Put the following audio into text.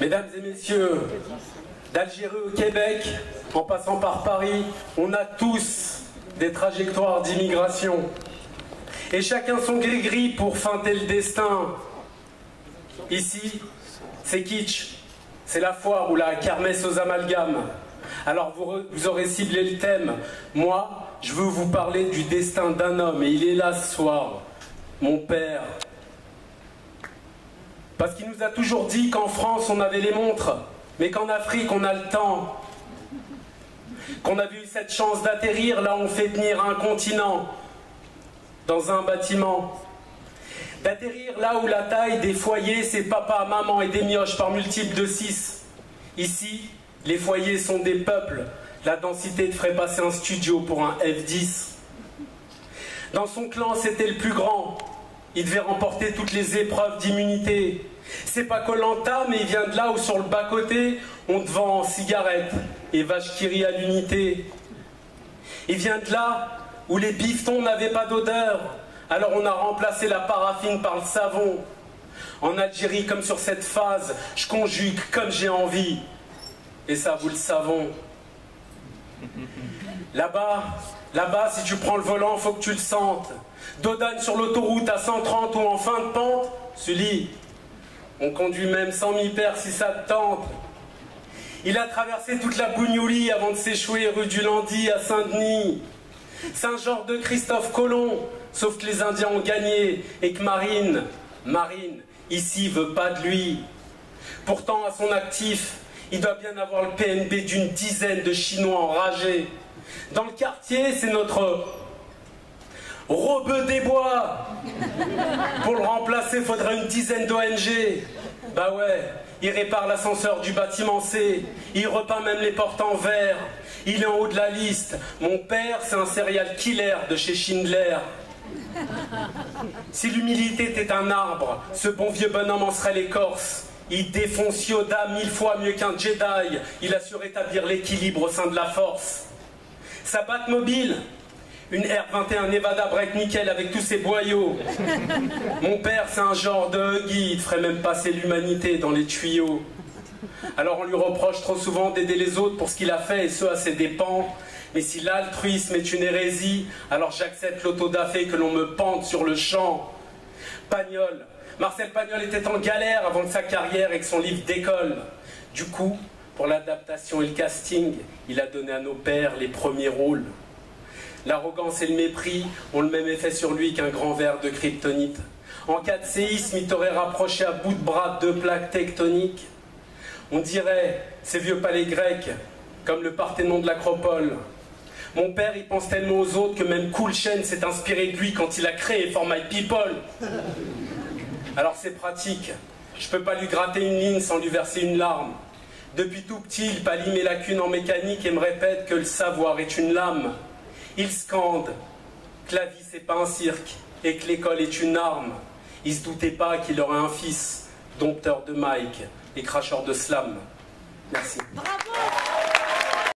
Mesdames et messieurs, d'Algérie au Québec, en passant par Paris, on a tous des trajectoires d'immigration. Et chacun son gris-gris pour feinter le destin. Ici, c'est kitsch, c'est la foire ou la kermesse aux amalgames. Alors vous aurez ciblé le thème. Moi, je veux vous parler du destin d'un homme, et il est là ce soir, mon père. Parce qu'il nous a toujours dit qu'en France, on avait les montres, mais qu'en Afrique, on a le temps. Qu'on avait eu cette chance d'atterrir là où on fait tenir un continent, dans un bâtiment. D'atterrir là où la taille des foyers, c'est papa, maman et des mioches par multiples de 6. Ici, les foyers sont des peuples. La densité te ferait passer un studio pour un F10. Dans son clan, c'était le plus grand. Il devait remporter toutes les épreuves d'immunité. C'est pas Koh-Lanta, mais il vient de là où sur le bas-côté, on te vend cigarettes et vache qui rit à l'unité. Il vient de là où les bifetons n'avaient pas d'odeur. Alors on a remplacé la paraffine par le savon. En Algérie, comme sur cette phase, je conjugue comme j'ai envie. Et ça, vous le savons. Là-bas, si tu prends le volant, faut que tu le sentes. Dodane sur l'autoroute à 130 ou en fin de pente, Sully, on conduit même sans mi-père si ça te tente. Il a traversé toute la Bougnouli avant de s'échouer rue du Landy à Saint-Denis. C'est un genre de Christophe Colomb, sauf que les Indiens ont gagné et que Marine, ici, veut pas de lui. Pourtant, à son actif, il doit bien avoir le PNB d'une dizaine de Chinois enragés. Dans le quartier, c'est notre Robeux des Bois. Pour le remplacer, il faudrait une dizaine d'ONG. Bah ouais, il répare l'ascenseur du bâtiment C. Il repeint même les portes en verre. Il est en haut de la liste. Mon père, c'est un serial killer de chez Schindler. Si l'humilité était un arbre, ce bon vieux bonhomme en serait l'écorce. Il défonce Yoda 1000 fois mieux qu'un Jedi. Il a su rétablir l'équilibre au sein de la force. Sa Batmobile, une R21 Nevada break nickel avec tous ses boyaux. Mon père, c'est un genre de Huggy, il ferait même passer l'humanité dans les tuyaux. Alors on lui reproche trop souvent d'aider les autres pour ce qu'il a fait, et ce à ses dépens. Mais si l'altruisme est une hérésie, alors j'accepte l'autodafé que l'on me pende sur le champ. Pagnol. Marcel Pagnol était en galère avant de sa carrière et que son livre d'école. Du coup, pour l'adaptation et le casting, il a donné à nos pères les premiers rôles. L'arrogance et le mépris ont le même effet sur lui qu'un grand verre de kryptonite. En cas de séisme, il t'aurait rapproché à bout de bras 2 plaques tectoniques. On dirait ces vieux palais grecs, comme le Parthénon de l'Acropole. Mon père, il pense tellement aux autres que même Cool Chain s'est inspiré de lui quand il a créé For My People. Alors c'est pratique. Je peux pas lui gratter une ligne sans lui verser une larme. Depuis tout petit, il pallie mes lacunes en mécanique et me répète que le savoir est une lame. Il scande que la vie c'est pas un cirque et que l'école est une arme. Il se doutait pas qu'il aurait un fils, dompteur de Mike et cracheur de slam. Merci. Bravo.